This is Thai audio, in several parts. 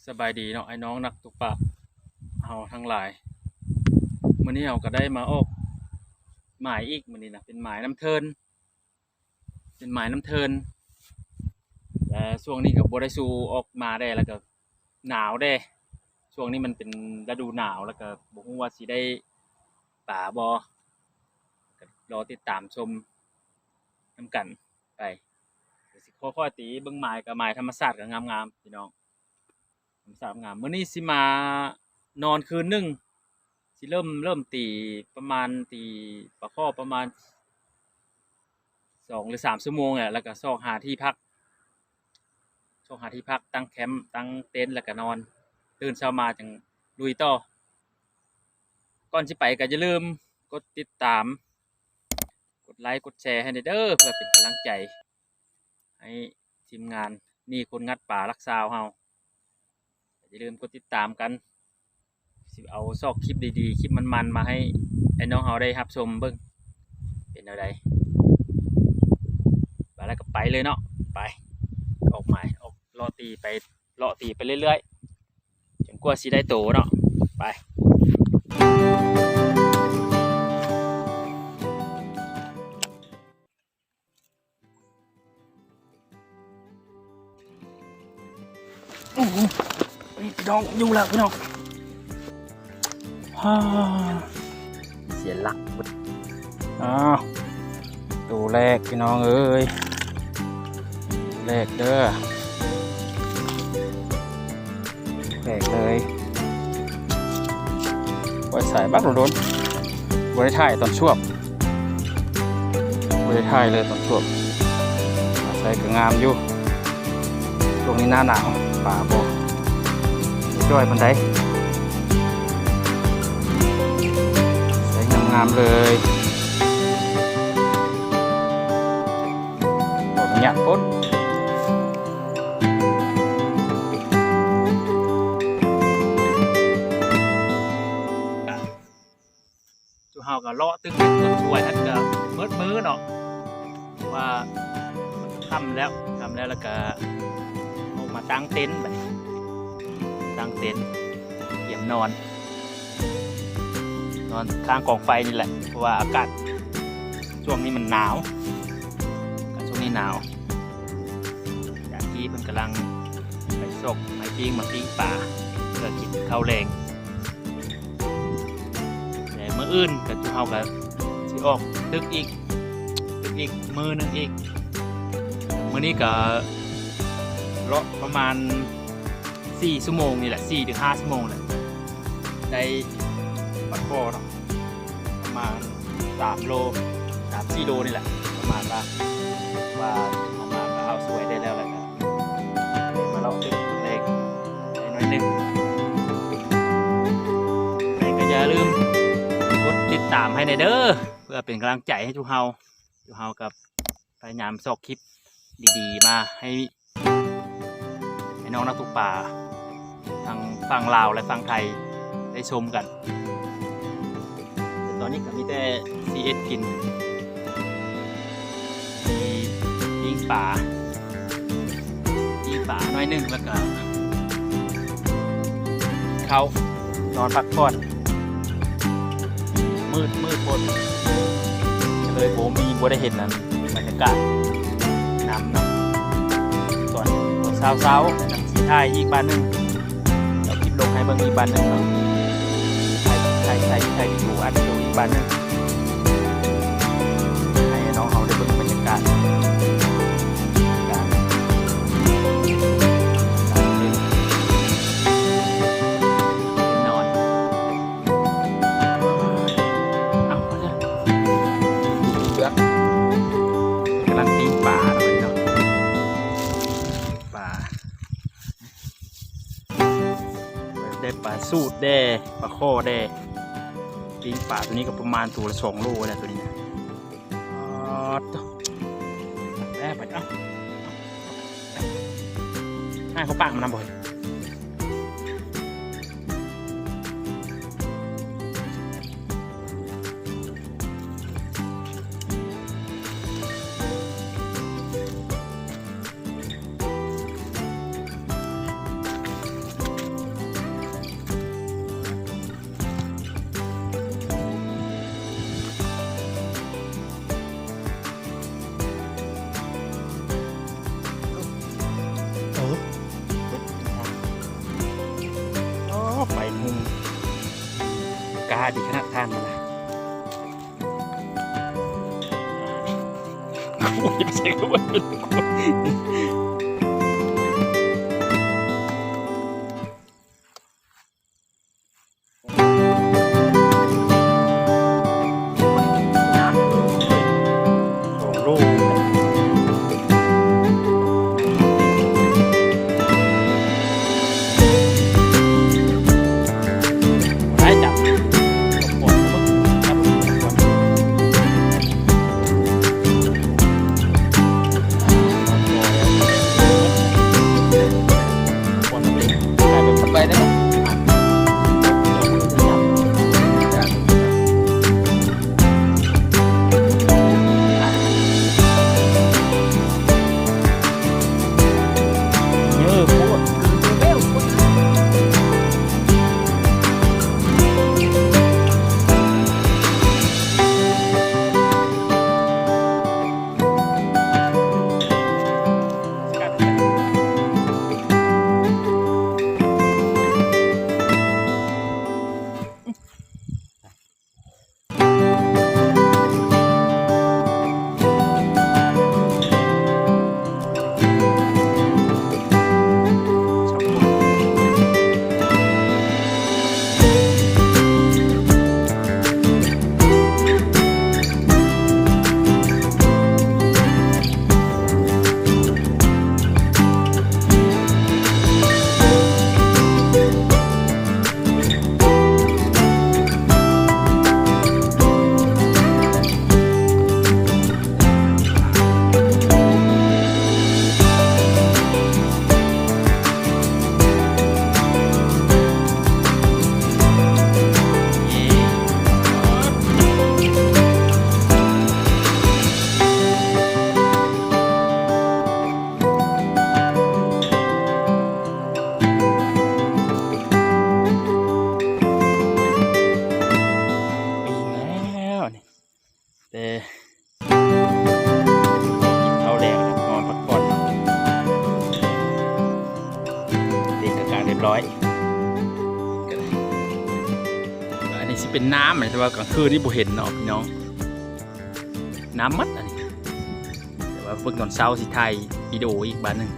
สบายดีเนาะไอ้น้องนักตกปลาเฮาทั้งหลายมื้อนี้เฮาก็ได้มาออกหมายอีกมื้อนี้นะเป็นหมายน้ำเทินเป็นหมายน้ำเทินแต่ช่วงนี้ก็บ่ได้สู่ออกมาได้แล้วก็หนาวเด้ช่วงนี้มันเป็นฤดูหนาวแล้วก็บ่ฮู้ว่าสิได้ปลาบ่ก็รอติดตามชมนำกันไปเดี๋ยวสิค่อยๆตีเบิ่งหมายก็หมายธรรมชาติก็งามๆพี่น้อง สามงามมื้อนี้สิมานอนคืนหนึงสิเริ่มตีประมาณตีปะข้อประมาณ2 หรือ 3 ชั่วโมงแหละแล้วก็ซอกหาที่พักตั้งแคมป์ตั้งเต็นท์แล้วก็นอนตื่นเช้ามาจังลุยต่อก่อนสิไปก็อย่าลืมกดติดตามกดไลค์กดแชร์ให้เด้อเพื่อเป็นกำลังใจให้ทีมงานนี่คนงัดป่ารักษาเฮาอย่าลืมกดติดตามกันสิเอาซอกคลิปดีๆคลิปมันๆมาให้ไอ้น้องเฮาได้รับชมเบิ่งเป็นอะไรไปแล้วก็ไปเลยเนาะไปออกหมายออกเลาะตีไปเรื่อยๆจนกว่าสิได้โตเนาะไปพี่น้องอยู่แล้วพี่น้องเสียหลักตัวแรกพี่น้องเอ้ยแรกเด้อแรกเลยปล่อยสายบักโดนบริถ่ายตอนช่วงบริถ่ายเลยตอนช่วงใส่ก็งามอยู่ช่วงนี้หน้าหนาวป่าโบย่อยบันไดใส่งามๆเลยดอกหยักพ้นจูเฮาก็เลาะตึ้งต้นช่วยท่านก็มืดเนาะว่าทำแล้วแล้วก็ออกมาตั้งเต็นท์แบบตั้งเต็นท์เตรียมนอนข้างกองไฟนี่แหละเพราะว่าอากาศช่วงนี้มันหนาวช่วงนี้หนาวจากที่เพิ่นกำลังไปซกไม้ปิ้งมาปิ้งป่าเพื่อกินข้าวแรงแต่มื้ออื่นก็จุเฮาก็สิออกตึกอีกมื้อนึงอีกมื้อนี้ก็เลาะประมาณ4 ชั่วโมงนี่แหละ4 ถึง 5 ชั่วโมงเลยได้ปลาคอเนาะประมาณ3 โล 3-4 โลนี่แหละประมาณว่าเอามาก็เอาสวยได้แล้วแหละมาเลาะตึกเล็กได้น้อยนึงแต่ก็อย่าลืมกดติดตามให้ในเด้อเพื่อเป็นกำลังใจให้ทุกเฮากับพยายามซอกคลิปดีๆมาให้น้องนักตกปลาทางฝั่งลาวและฝั่งไทยได้ชมกันแต่ตอนนี้ก็มีแต่ CS กินมีปิ้งป่าน้อยนึงแล้วก็เขานอนพักผ่อนมืดบนเลยผมบ่ได้เห็นนั้นบรรยากาศน้ำส่วนเช้าสีไทยอีกบ้านหนึ่งเราคลิปลงให้เบิ่งอีกบ้านหนึ่งเนาะไทยอยู่อัดอยู่อีกบ้านหนึ่งให้น้องเขาได้เบิ่งบรรยากาศนอนกำลังปิ้งปลาเนาะได้ปลาสูตรได้ปลาข้อได้ปิ้งปลาตัวนี้ก็ประมาณตัวละ2 โลนะตัวนี้นะแม่ไปให้เขาปากมันน้ำบ่อย าดีขนาดท่านมันนะโอ้ยไม่ใช่ก็ว่าเป็นคนสองลูกได้จับปวดจับปวดไปได้ไหมแต่เขาแดงนอนพักผ่อนเด็กกลางเรียบร้อยอันนี้สิเป็นน้ำแต่ว่ากลางคืนนี่บ่เห็นเนาะพี่น้องน้ำมัดอันนี้แต่ว่าเพิ่งตอนเช้าสิไทยวิดีโออีกบ้านหนึ่ง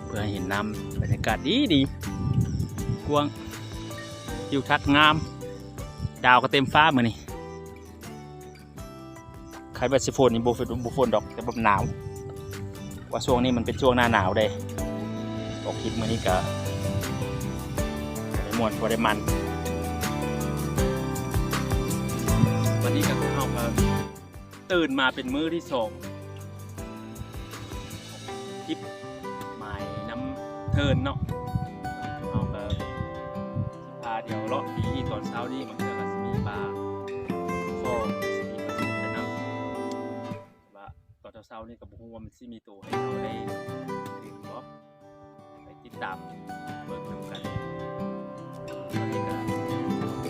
เพื่อให้เห็นน้ำบรรยากาศดีกว้างทิวทัศน์งามดาวก็เต็มฟ้าเหมือนนี่ใครแบบสิฝนนี่บุฝนดอกแต่แบบหนาวว่าช่วงนี้มันเป็นช่วงหน้าหนาวเลยออกคลิปมื้อนี้ก็ได้ม่วนบ่ได้มันวันนี้ก็เข้ามาตื่นมาเป็นมื้อที่2คลิปหมายน้ำเทินเนาะเอาก็พาเดี๋ยวเลาะดีตอนเช้านี้มันก็จะมีปลาคอตอนเช้านี่กับบุ้งว่ามันสิมีตัวให้เราได้ดื่มบ่ไปติดตามเบิ่งนำกันตอนนี้ก็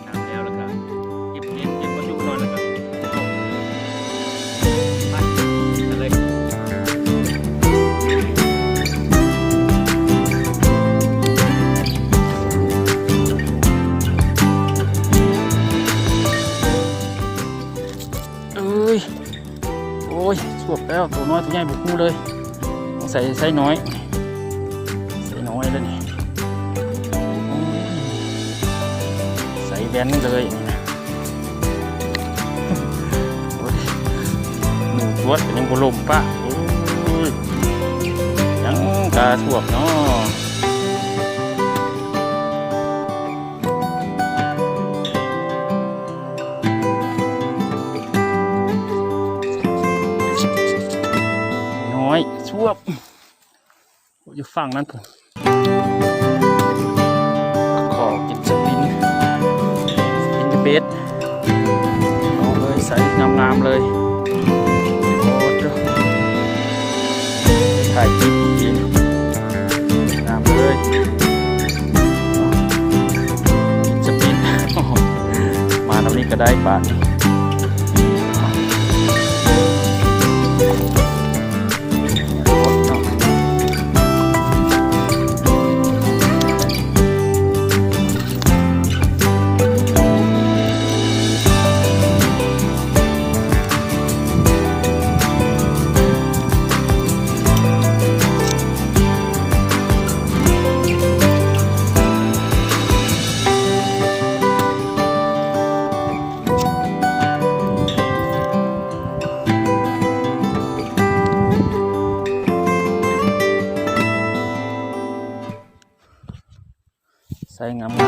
น้ำแล้วก็เก็บวัตถุนอนแล้วก็ไปกันเลยโอ้ยสวบแล้วตัวน้อยตัวใหญ่บุกคู่เลยต้องใส่น้อยแล้วนี่ใส่แบนเลยนี่นะหนูตัวเป็นยังบุลมปะยังกาสวบเนาะชวบอยู่ฝั่งนั้นผมขอกินสปินเดเบสเอาเลยใส่งามๆเลยโอ้โหถ่ายคลิปกินงามเลยกินสปินมาตรงนี้ก็ได้บาท งาม